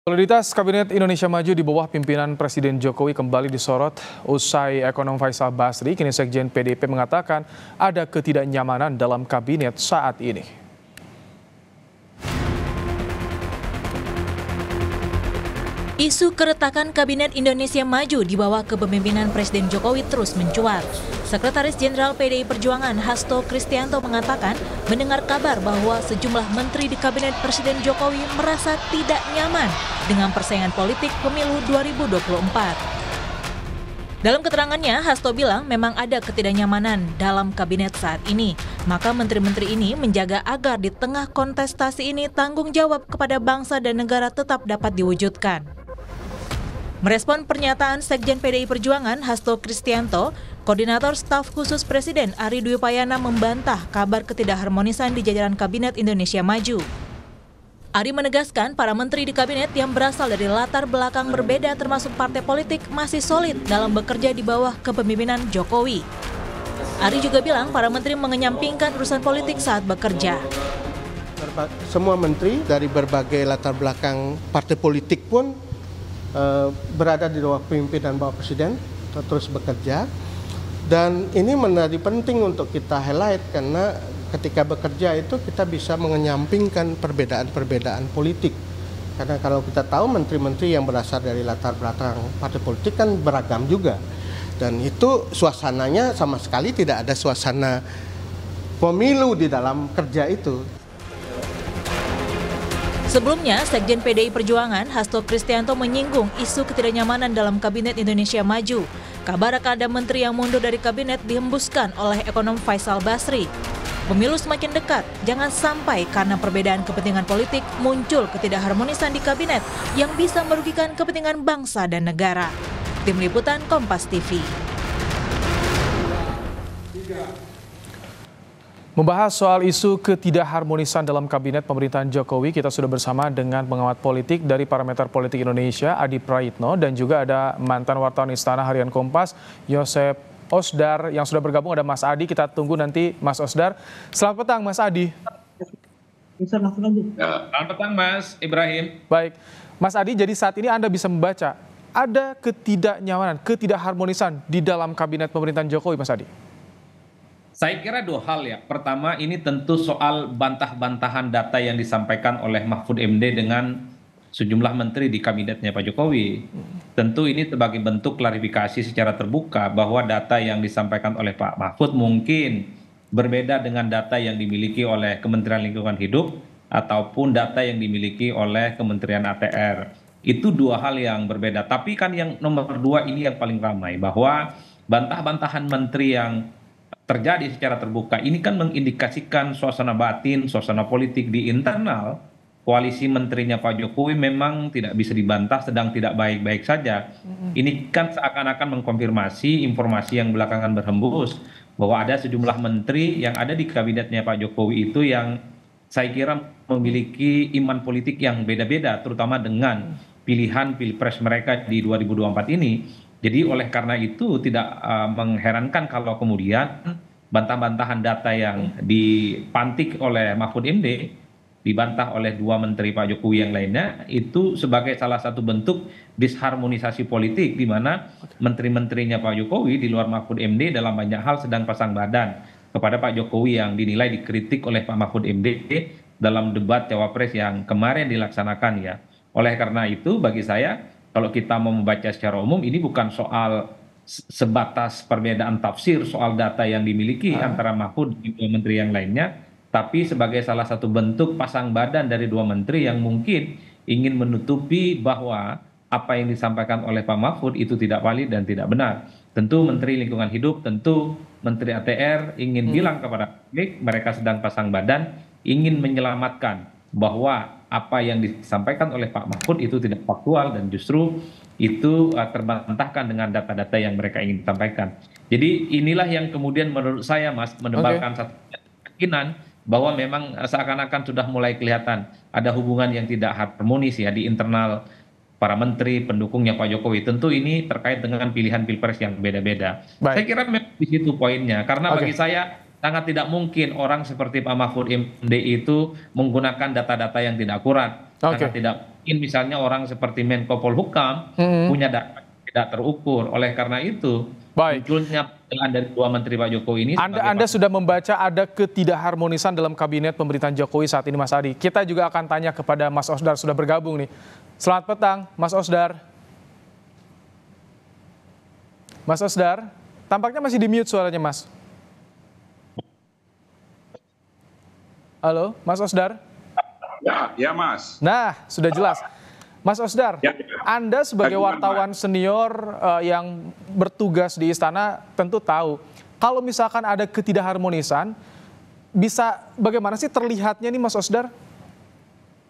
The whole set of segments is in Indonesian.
Soliditas Kabinet Indonesia Maju di bawah pimpinan Presiden Jokowi kembali disorot usai ekonom Faisal Basri. Kini Sekjen PDIP mengatakan ada ketidaknyamanan dalam kabinet saat ini. Isu keretakan Kabinet Indonesia Maju di bawah kepemimpinan Presiden Jokowi terus mencuat. Sekretaris Jenderal PDI Perjuangan Hasto Kristianto mengatakan mendengar kabar bahwa sejumlah menteri di Kabinet Presiden Jokowi merasa tidak nyaman dengan persaingan politik pemilu 2024. Dalam keterangannya, Hasto bilang memang ada ketidaknyamanan dalam kabinet saat ini. Maka menteri-menteri ini menjaga agar di tengah kontestasi ini tanggung jawab kepada bangsa dan negara tetap dapat diwujudkan. Merespon pernyataan Sekjen PDI Perjuangan Hasto Kristianto, Koordinator Staf Khusus Presiden Ari Dwi Payana membantah kabar ketidakharmonisan di jajaran Kabinet Indonesia Maju. Ari menegaskan para menteri di kabinet yang berasal dari latar belakang berbeda termasuk partai politik masih solid dalam bekerja di bawah kepemimpinan Jokowi. Ari juga bilang para menteri mengenyampingkan urusan politik saat bekerja. Semua menteri dari berbagai latar belakang partai politik pun berada di bawah pimpinan Bapak Presiden, terus bekerja. Dan ini menjadi penting untuk kita highlight karena ketika bekerja itu kita bisa mengenyampingkan perbedaan-perbedaan politik. Karena kalau kita tahu menteri-menteri yang berasal dari latar belakang partai politik kan beragam juga. Dan itu suasananya sama sekali tidak ada suasana pemilu di dalam kerja itu. Sebelumnya, Sekjen PDI Perjuangan Hasto Kristianto menyinggung isu ketidaknyamanan dalam Kabinet Indonesia Maju. Kabar akan ada menteri yang mundur dari kabinet dihembuskan oleh ekonom Faisal Basri. Pemilu semakin dekat, jangan sampai karena perbedaan kepentingan politik muncul ketidakharmonisan di kabinet yang bisa merugikan kepentingan bangsa dan negara. Tim Liputan Kompas TV. Membahas soal isu ketidakharmonisan dalam kabinet pemerintahan Jokowi, kita sudah bersama dengan pengamat politik dari Parameter Politik Indonesia, Adi Praitno, dan juga ada mantan wartawan Istana Harian Kompas, Yosep Osdar, yang sudah bergabung. Ada Mas Adi, kita tunggu nanti Mas Osdar. Selamat petang Mas Adi. Selamat petang Mas Ibrahim. Baik, Mas Adi, jadi saat ini Anda bisa membaca ada ketidaknyamanan, ketidakharmonisan di dalam kabinet pemerintahan Jokowi, Mas Adi? Saya kira dua hal ya. Pertama, ini tentu soal bantah-bantahan data yang disampaikan oleh Mahfud MD dengan sejumlah menteri di kabinetnya Pak Jokowi. Tentu ini sebagai bentuk klarifikasi secara terbuka bahwa data yang disampaikan oleh Pak Mahfud mungkin berbeda dengan data yang dimiliki oleh Kementerian Lingkungan Hidup ataupun data yang dimiliki oleh Kementerian ATR. Itu dua hal yang berbeda. Tapi kan yang nomor dua ini yang paling ramai, bahwa bantah-bantahan menteri yang terjadi secara terbuka ini kan mengindikasikan suasana batin, suasana politik di internal koalisi menterinya Pak Jokowi memang tidak bisa dibantah, sedang tidak baik-baik saja. Ini kan seakan-akan mengkonfirmasi informasi yang belakangan berhembus bahwa ada sejumlah menteri yang ada di kabinetnya Pak Jokowi itu yang saya kira memiliki iman politik yang beda-beda, terutama dengan pilihan pilpres mereka di 2024 ini. Jadi oleh karena itu tidak mengherankan kalau kemudian bantah-bantahan data yang dipantik oleh Mahfud MD dibantah oleh dua menteri Pak Jokowi yang lainnya itu sebagai salah satu bentuk disharmonisasi politik di mana menteri-menterinya Pak Jokowi di luar Mahfud MD dalam banyak hal sedang pasang badan kepada Pak Jokowi yang dinilai dikritik oleh Pak Mahfud MD dalam debat Cawapres yang kemarin dilaksanakan ya. Oleh karena itu bagi saya kalau kita mau membaca secara umum, ini bukan soal sebatas perbedaan tafsir soal data yang dimiliki antara Mahfud dan dua menteri yang lainnya, tapi sebagai salah satu bentuk pasang badan dari dua menteri yang mungkin ingin menutupi bahwa apa yang disampaikan oleh Pak Mahfud itu tidak valid dan tidak benar. Tentu Menteri Lingkungan Hidup, tentu Menteri ATR ingin bilang kepada publik mereka sedang pasang badan, ingin menyelamatkan bahwa apa yang disampaikan oleh Pak Mahfud itu tidak faktual dan justru itu terbantahkan dengan data-data yang mereka ingin sampaikan. Jadi inilah yang kemudian menurut saya Mas menebarkan satu keyakinan bahwa memang seakan-akan sudah mulai kelihatan ada hubungan yang tidak harmonis ya di internal para menteri pendukungnya Pak Jokowi. Tentu ini terkait dengan pilihan pilpres yang beda-beda. Saya kira memang di situ poinnya karena bagi saya sangat tidak mungkin orang seperti Pak Mahfud MD itu menggunakan data-data yang tidak akurat. Sangat tidak mungkin misalnya orang seperti Menko Polhukam punya data tidak terukur. Oleh karena itu, munculnya pernyataan dari dua menteri Pak Jokowi ini. Anda sudah membaca ada ketidakharmonisan dalam kabinet pemerintahan Jokowi saat ini, Mas Adi. Kita juga akan tanya kepada Mas Osdar, sudah bergabung nih. Selamat petang, Mas Osdar. Mas Osdar, tampaknya masih di mute suaranya, Mas. Halo, Mas Osdar? Ya Mas. Nah, sudah jelas. Mas Osdar, Ya. Anda sebagai wartawan senior yang bertugas di istana tentu tahu, kalau misalkan ada ketidakharmonisan, bisa bagaimana sih terlihatnya nih Mas Osdar?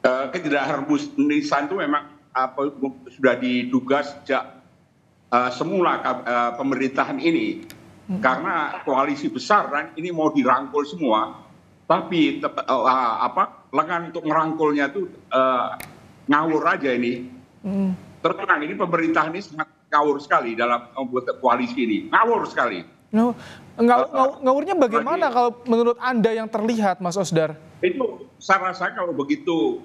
Ketidakharmonisan itu memang sudah diduga sejak semula pemerintahan ini. Karena koalisi besar kan ini mau dirangkul semua, tapi lengan untuk merangkulnya itu ngawur aja ini. Terus terang ini pemerintahan ini sangat ngawur sekali dalam membuat koalisi ini, ngawur sekali. Ngawurnya bagaimana kalau menurut Anda yang terlihat, Mas Osdar? Itu saya rasa kalau begitu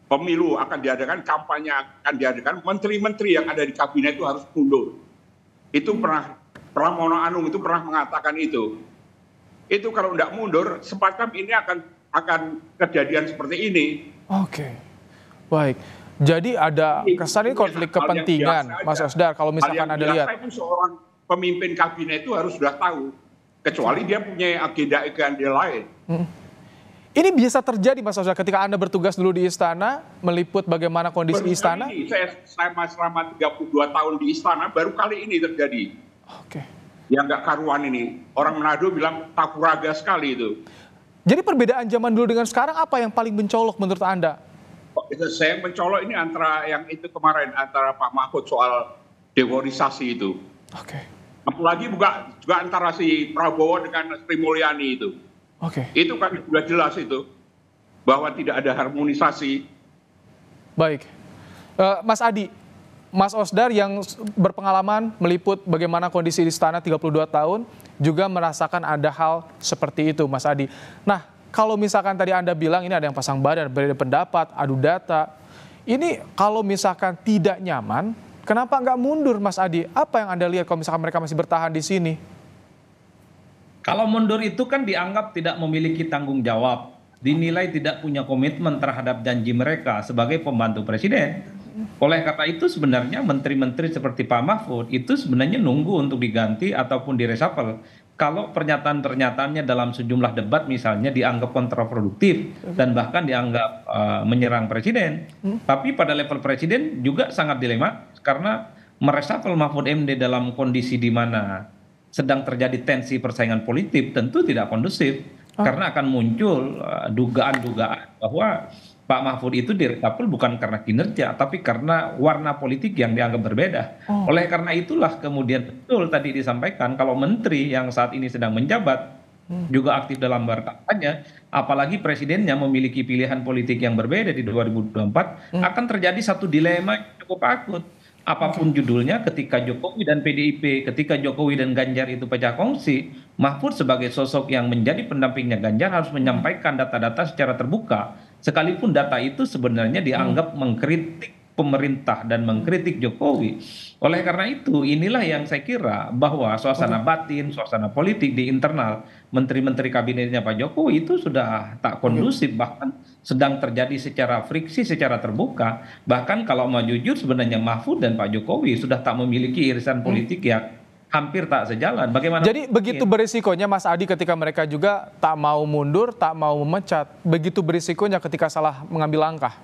pemilu akan diadakan, kampanye akan diadakan, menteri-menteri yang ada di kabinet itu harus mundur. Itu Pramono Anung itu pernah mengatakan itu. Itu kalau tidak mundur, semacam ini akan kejadian seperti ini. Oke, baik. Jadi ada kesan ini konflik kepentingan, Mas Osdar. Kalau misalkan Anda lihat, itu seorang pemimpin kabinet itu harus sudah tahu, kecuali dia punya agenda lain. Ini bisa terjadi, Mas Osdar, ketika Anda bertugas dulu di istana, meliput bagaimana kondisi istana? Saya selama 32 tahun di istana, baru kali ini terjadi. Oke. Yang nggak karuan ini. Orang Manado bilang takuraga sekali itu. Jadi perbedaan zaman dulu dengan sekarang apa yang paling mencolok menurut Anda? Saya mencolok ini antara yang itu kemarin, antara Pak Mahfud soal demonisasi itu. Oke. Apalagi juga antara si Prabowo dengan Sri Mulyani itu. Oke. Itu kan sudah jelas itu, bahwa tidak ada harmonisasi. Baik. Mas Adi, Mas Osdar yang berpengalaman meliput bagaimana kondisi di istana 32 tahun, juga merasakan ada hal seperti itu, Mas Adi. Nah, kalau misalkan tadi Anda bilang ini ada yang pasang badan, berbeda pendapat, adu data. Ini kalau misalkan tidak nyaman, kenapa nggak mundur, Mas Adi? Apa yang Anda lihat kalau misalkan mereka masih bertahan di sini? Kalau mundur itu kan dianggap tidak memiliki tanggung jawab, dinilai tidak punya komitmen terhadap janji mereka sebagai pembantu presiden. Oleh karena itu sebenarnya menteri-menteri seperti Pak Mahfud itu sebenarnya nunggu untuk diganti ataupun direshuffle. Kalau pernyataan-pernyataannya dalam sejumlah debat misalnya dianggap kontraproduktif dan bahkan dianggap menyerang presiden. Tapi pada level presiden juga sangat dilema karena mereshuffle Mahfud MD dalam kondisi di mana sedang terjadi tensi persaingan politik tentu tidak kondusif. Karena akan muncul dugaan-dugaan bahwa Pak Mahfud itu direshuffle bukan karena kinerja, tapi karena warna politik yang dianggap berbeda. Oleh karena itulah kemudian betul tadi disampaikan kalau menteri yang saat ini sedang menjabat juga aktif dalam berkampanye, apalagi presidennya memiliki pilihan politik yang berbeda di 2024, akan terjadi satu dilema yang cukup akut. Apapun judulnya, ketika Jokowi dan PDIP, ketika Jokowi dan Ganjar itu pecah kongsi, Mahfud sebagai sosok yang menjadi pendampingnya Ganjar harus menyampaikan data-data secara terbuka. Sekalipun data itu sebenarnya dianggap mengkritik pemerintah dan mengkritik Jokowi. Oleh karena itu, inilah yang saya kira bahwa suasana batin, suasana politik di internal menteri-menteri kabinetnya Pak Jokowi itu sudah tak kondusif, bahkan sedang terjadi secara friksi, secara terbuka. Bahkan kalau mau jujur sebenarnya Mahfud dan Pak Jokowi sudah tak memiliki irisan politik yang hampir tak sejalan. Bagaimana? Jadi begitu berisikonya Mas Adi ketika mereka juga tak mau mundur, tak mau memecat. Begitu berisikonya ketika salah mengambil langkah.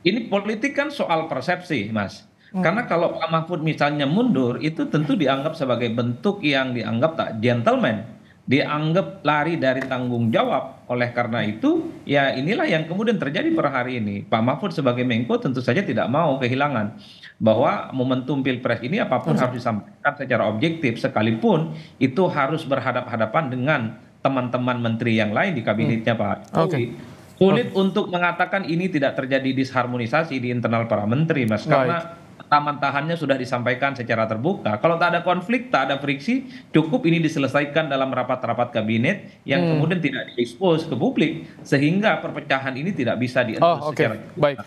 Ini politik kan soal persepsi, Mas. Karena kalau Pak Mahfud misalnya mundur, itu tentu dianggap sebagai bentuk yang dianggap tak gentleman. Dianggap lari dari tanggung jawab. Oleh karena itu, ya inilah yang kemudian terjadi per hari ini. Pak Mahfud sebagai Menko tentu saja tidak mau kehilangan bahwa momentum Pilpres ini apapun harus disampaikan secara objektif, sekalipun itu harus berhadapan-hadapan dengan teman-teman menteri yang lain di kabinetnya Pak Jokowi. Sulit untuk mengatakan ini tidak terjadi disharmonisasi di internal para menteri, Mas. Karena bantahan-bantahannya sudah disampaikan secara terbuka. Kalau tak ada konflik, tak ada friksi, cukup ini diselesaikan dalam rapat-rapat kabinet yang kemudian tidak diekspos ke publik, sehingga perpecahan ini tidak bisa diendus secara terbuka. Baik.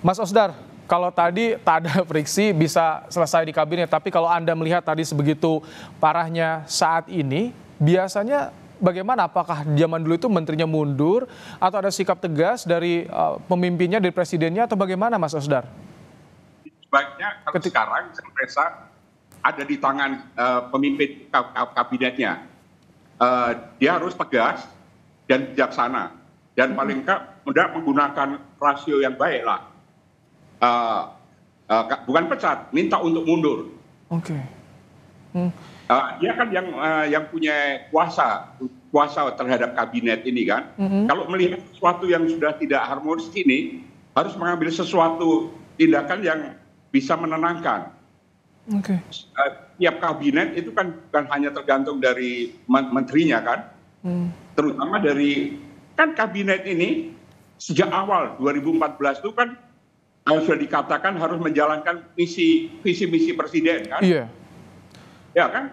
Mas Osdar, kalau tadi tak ada friksi bisa selesai di kabinet, tapi kalau Anda melihat tadi sebegitu parahnya saat ini, biasanya bagaimana? Apakah zaman dulu itu menterinya mundur atau ada sikap tegas dari pemimpinnya, dari presidennya, atau bagaimana Mas Osdar? Sebaiknya kalau sekarang saya merasa ada di tangan pemimpin kabinetnya. Dia harus tegas dan bijaksana dan paling tidak menggunakan rasio yang baik lah. Bukan pecat, minta untuk mundur. Oke. Dia kan yang punya kuasa terhadap kabinet ini kan. Kalau melihat sesuatu yang sudah tidak harmonis ini, harus mengambil sesuatu tindakan yang bisa menenangkan. Tiap kabinet itu kan bukan hanya tergantung dari menterinya kan, terutama dari kan kabinet ini sejak awal 2014 itu kan sudah dikatakan harus menjalankan visi misi presiden kan. Iya. Ya kan.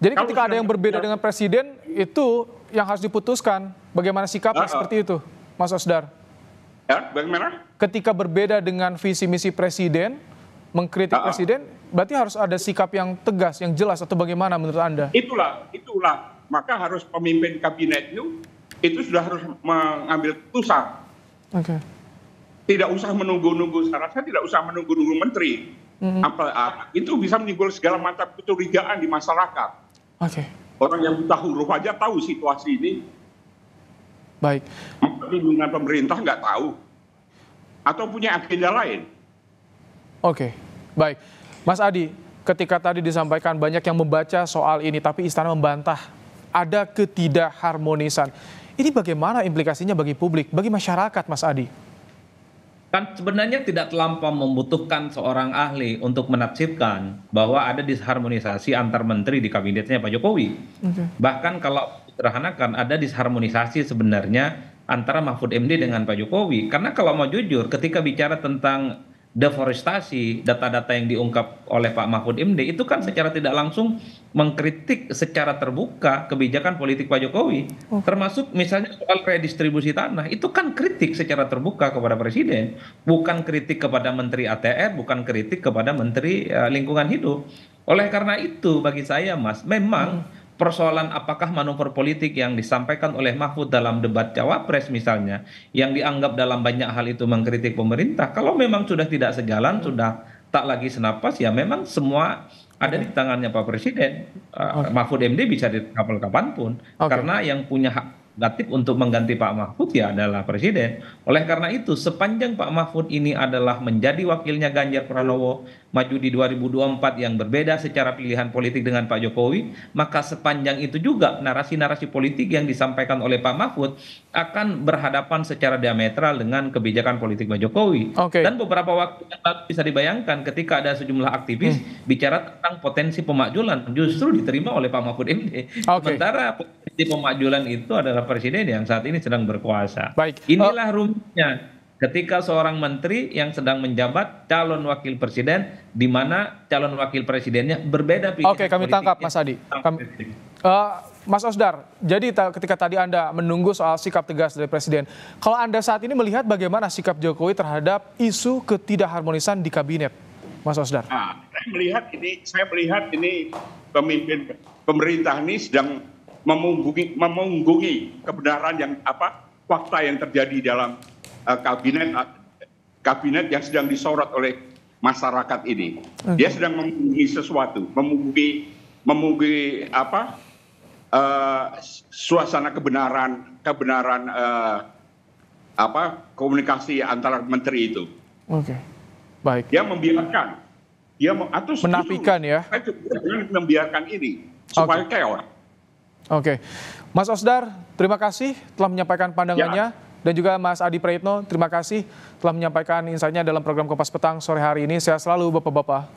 Jadi ketika ada yang berbeda dengan presiden, itu yang harus diputuskan. Bagaimana sikapnya seperti itu, Mas Osdar? Ya, bagaimana? Ketika berbeda dengan visi misi presiden, mengkritik presiden, berarti harus ada sikap yang tegas, yang jelas, atau bagaimana menurut Anda? Itulah. Maka harus pemimpin kabinet itu sudah harus mengambil keputusan. Tidak usah menunggu-nunggu, saya rasa tidak usah menunggu-nunggu menteri. Itu bisa menimbul segala macam kecurigaan di masyarakat. Orang yang buta huruf aja tahu situasi ini. Baik. Pimpinan pemerintah nggak tahu. Atau punya agenda lain. Baik. Mas Adi, ketika tadi disampaikan banyak yang membaca soal ini, tapi istana membantah ada ketidakharmonisan. Ini bagaimana implikasinya bagi publik, bagi masyarakat, Mas Adi? Kan sebenarnya tidak terlampau membutuhkan seorang ahli untuk menafsirkan bahwa ada disharmonisasi antar menteri di kabinetnya Pak Jokowi. Bahkan kalau sederhanakan ada disharmonisasi sebenarnya antara Mahfud MD dengan Pak Jokowi. Karena kalau mau jujur, ketika bicara tentang deforestasi, data-data yang diungkap oleh Pak Mahfud MD itu kan secara tidak langsung mengkritik secara terbuka kebijakan politik Pak Jokowi. Termasuk misalnya soal redistribusi tanah, itu kan kritik secara terbuka kepada Presiden. Bukan kritik kepada Menteri ATR, bukan kritik kepada Menteri Lingkungan Hidup. Oleh karena itu bagi saya Mas, memang persoalan apakah manuver politik yang disampaikan oleh Mahfud dalam debat Cawapres misalnya, yang dianggap dalam banyak hal itu mengkritik pemerintah, kalau memang sudah tidak sejalan, sudah tak lagi senapas, ya memang semua ada di tangannya Pak Presiden. Mahfud MD bisa ditapel kapanpun, karena yang punya hak prerogatif untuk mengganti Pak Mahfud ya adalah Presiden. Oleh karena itu, sepanjang Pak Mahfud ini adalah menjadi wakilnya Ganjar Pranowo maju di 2024 yang berbeda secara pilihan politik dengan Pak Jokowi, maka sepanjang itu juga narasi-narasi politik yang disampaikan oleh Pak Mahfud akan berhadapan secara diametral dengan kebijakan politik Pak Jokowi. Dan beberapa waktu yang lalu bisa dibayangkan ketika ada sejumlah aktivis bicara tentang potensi pemakzulan, justru diterima oleh Pak Mahfud MD. Sementara potensi pemakzulan itu adalah Presiden yang saat ini sedang berkuasa. Inilah rumitnya ketika seorang menteri yang sedang menjabat calon wakil presiden, di mana calon wakil presidennya berbeda pilihan. Kami tangkap Mas Adi. Mas Osdar, jadi ketika tadi Anda menunggu soal sikap tegas dari Presiden, kalau Anda saat ini melihat bagaimana sikap Jokowi terhadap isu ketidakharmonisan di kabinet, Mas Osdar? Saya melihat ini pemimpin pemerintah ini sedang memunggungi kebenaran yang fakta yang terjadi dalam kabinet yang sedang disorot oleh masyarakat ini. Dia sedang memunggungi sesuatu, memunggungi suasana kebenaran komunikasi antara menteri itu. Baik. Dia membiarkan, menafikan ya. Membiarkan ini supaya chaos. Mas Osdar, terima kasih telah menyampaikan pandangannya. Dan juga Mas Adi Praitno, terima kasih telah menyampaikan insight-nya dalam program Kompas Petang sore hari ini. Sehat selalu Bapak-Bapak.